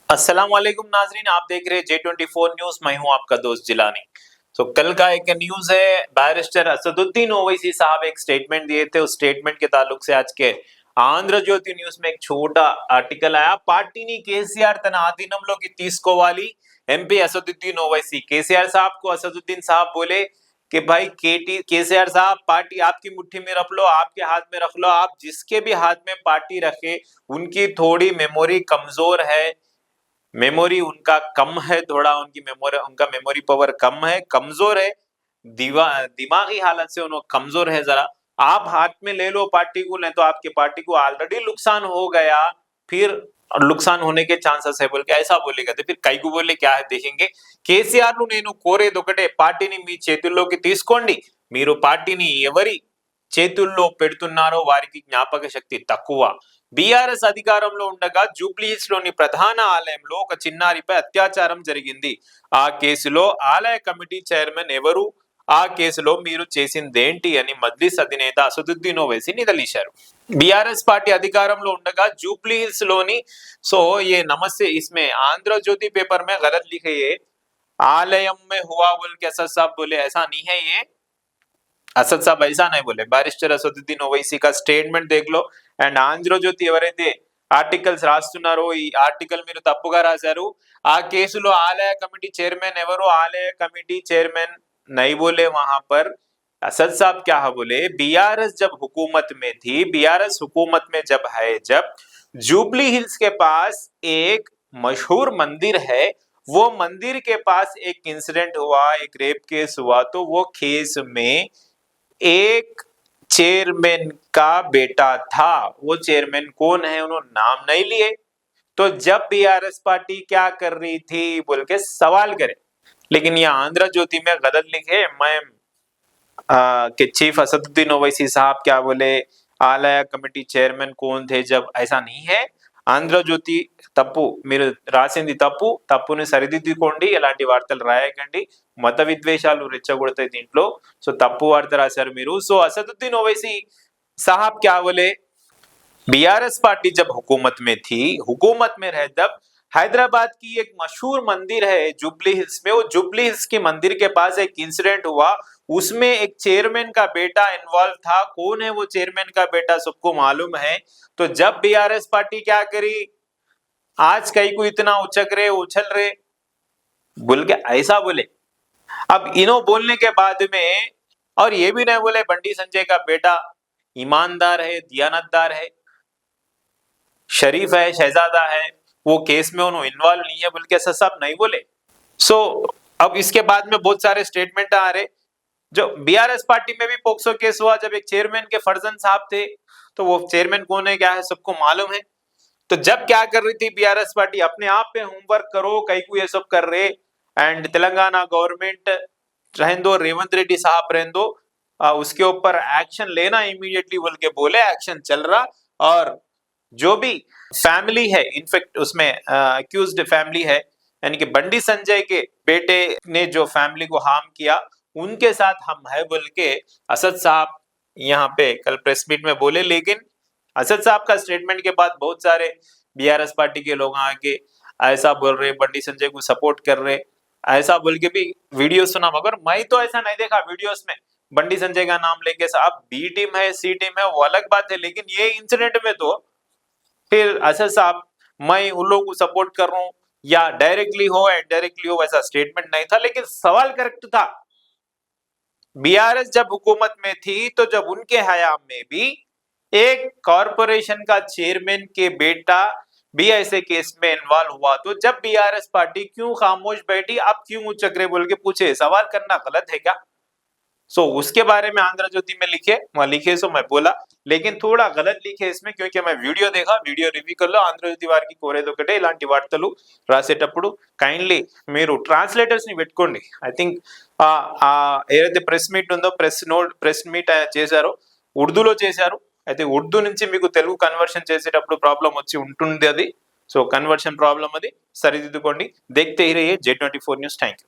अस्सलाम वालेकुम नाजरीन, आप देख रहे हैं J24 न्यूज। मैं हूं आपका दोस्त जिलानी। कल का एक न्यूज है, बैरिस्टर असदुद्दीन ओवैसी साहब एक स्टेटमेंट दिए थे। उस स्टेटमेंट के ताल्लुक से आज के आंध्र ज्योति न्यूज में एक छोटा आर्टिकल आया। पार्टी केसीआर तन आधीनंलोకి తీసుకోవాలి ఎంపీ असदुद्दीन ओवैसी। केसीआर साहब को असदुद्दीन साहब बोले कि भाई केसीआर साहब, पार्टी आपकी मुट्ठी में रख लो, आपके हाथ में रख लो। आप जिसके भी हाथ में पार्टी रखे उनकी थोड़ी मेमोरी कमजोर है, मेमोरी उनका कम है, थोड़ा उनका मेमोरी पावर कम है, कमजोर है, दिमागी हालत से उन्होंने कमजोर है। जरा आप हाथ में ले लो पार्टी को, नहीं तो आपकी पार्टी को ऑलरेडी नुकसान हो गया, फिर नुकसान होने के चांसेस है बोल के ऐसा बोलेगा। तो फिर कई को बोले क्या है देखेंगे। కేసీఆర్ నేను కోరేదొకటే, పార్టీని మీ చేతుల్లోకి తీసుకోండి। మీరు పార్టీని ఎవరి చేతుల్లో పెడుతున్నారో వారికి జ్ఞాపక శక్తి తక్కువ। బీఆర్ఎస్ అధికారంలో ఉండగా జూబ్లీహిల్స్ లోని ప్రధాన ఆలయంలో ఒక చిన్నారిపై అత్యాచారం జరిగింది। ఆ కేసులో ఆలయ కమిటీ చైర్మన్ ఎవరు, ఆ కేసులో మీరు చేసిందేంటి అని మజ్లిస్ అధినేత అసదుద్దీన్ ఓవైసీ నిలదీశారు। बीआरएस पार्टी अधिकाరంలో ఉండగా जूबली हिल्स लोनी ये नमस्ते, इसमें आंध्र ज्योति पेपर में गलत लिखे, ये आलयम में हुआ बोल के असद साहब बोले, ऐसा नहीं है। ये असद साहब ऐसा नहीं बोले। बैरिस्टर असदुद्दीन ओवैसी का स्टेटमेंट देख लो। అండ్ ఆంధ్రజ్యోతి ఎవరైతే ఆర్టికల్స్ రాస్తున్నారో ఈ ఆర్టికల్ మీరు తప్పుగా రాశారు। ఆ కేసులో ఆలయ కమిటీ చైర్మన్ ఎవరు, ఆలయ కమిటీ చైర్మन नहीं बोले वहां पर। असद साहब क्या बोले, बीआरएस जब हुकूमत में थी, बीआरएस हुकूमत में जब है, जब जूबली हिल्स के पास एक मशहूर मंदिर है, वो मंदिर के पास एक इंसिडेंट हुआ, एक रेप केस हुआ, तो वो केस में एक चेयरमैन का बेटा था। वो चेयरमैन कौन है उन्होंने नाम नहीं लिए। तो जब बीआरएस पार्टी क्या कर रही थी बोल के सवाल करे, लेकिन ये आंध्र ज्योति में गलत लिखे। मैं कि चीफ असदुद्दीन ओवैसी साहब क्या बोले, आलय कमेटी चेयरमैन कौन थे, जब ऐसा नहीं है। ఆంధ్ర జ్యోతి తప్పు, మీరు రాసింది తప్పు, తప్పుని సరిదిద్దుకోండి, ఎలాంటి వార్తలు రాయకండి, మత విద్వేషాలు రెచ్చగొడతాయి దీంట్లో। తప్పు వార్త రాశారు మీరు। असदुद्दीन ओवैसी साहब क्या बोले, बीआरएस पार्टी जब हुकूमत में थी, हुकूमत में रहे तब हैदराबाद की एक मशहूर मंदिर है जुबली हिल्स में, वो जुबली हिल्स के मंदिर के पास एक इंसिडेंट हुआ, उसमें एक चेयरमैन का बेटा इन्वॉल्व था। कौन है वो चेयरमैन का बेटा सबको मालूम है। तो जब बीआरएस पार्टी क्या करी, आज कई को इतना उछक रहे उछल रहे बोल के ऐसा बोले। अब इन्हों बोलने के बाद में और ये भी नहीं बोले बंडी संजय का बेटा ईमानदार है, दियानतदार है, शरीफ है, शहजादा है, वो केस में उन्होंने इन्वॉल्व नहीं है बोल के असद साहब नहीं बोले। अब इसके बाद में बहुत सारे स्टेटमेंट आ रहे। जो बीआरएस पार्टी में भी पोक्सो केस हुआ, जब एक चेयरमैन के फर्जंद साहब थे, तो वो चेयरमैन कौन है क्या है सबको मालूम है। तो जब क्या कर रही थी बीआरएस पार्टी, अपने आप पे होमवर्क करो, कई को ये सब कर रहे। एंड तेलंगाना गवर्नमेंट रहने दो, रेवंत रेड्डी साहब रहने दो, उसके ऊपर एक्शन लेना इमीडिएटली बोल के बोले, एक्शन चल रहा। और जो भी फैमिली है, इनफैक्ट उसमें अक्यूज्ड फैमिली है, यानी कि बंडी संजय के बेटे ने जो फैमिली को हार्म किया, उनके साथ हम है बोल के असद साहब यहाँ पे कल प्रेस मीट में बोले। लेकिन असद साहब का स्टेटमेंट के बाद बहुत सारे बीआरएस पार्टी के लोग आके ऐसा बोल रहे, बंडी संजय को सपोर्ट कर रहे, ऐसा बोल के भी वीडियो सुना। मगर मैं तो ऐसा नहीं देखा वीडियोस में बंडी संजय का नाम लेके। साहब बी टीम है, सी टीम है, वो अलग बात है, लेकिन ये इंसिडेंट में तो फिर असद साहब मैं उन लोगों को सपोर्ट कर रहा हूँ या डायरेक्टली हो इनडायरेक्टली हो, वैसा स्टेटमेंट नहीं था। लेकिन सवाल करेक्ट था। बीआरएस जब हुकूमत में थी, तो जब उनके हयाम में भी एक कॉरपोरेशन का चेयरमैन के बेटा भी ऐसे केस में इन्वॉल्व हुआ, तो जब बीआरएस पार्टी क्यों खामोश बैठी, अब क्यों उचक्रे बोल के पूछे, सवाल करना गलत है क्या। उसके बारे में आंध्र ज्योति में लिखे मैं बोला, लेकिन थोड़ा गलत लिखे इसमें, क्योंकि मैं वीडियो देखा, वीडियो रिव्यू कर लो। आंध्र ज्योति వారికి కోరేదొకటే, ఇలాంటి వార్తలు రాసేటప్పుడు కైండ్లీ మీరు ట్రాన్స్లేటర్స్ ని పెట్టుకోండి। ఐ థింక్ ఏదైతే ప్రెస్ మీట్ ఉందో, ప్రెస్ మీట్ చేశారో ఉర్దూలో చేశారు, అయితే ఉర్దూ నుంచి మీకు తెలుగు కన్వర్షన్ చేసేటప్పుడు ప్రాబ్లం వచ్చి ఉంటుంది అది। కన్వర్షన్ ప్రాబ్లం అది సరిదిద్దుకోండి। देखते ही रहिए J24 न्यूज़। Thank you.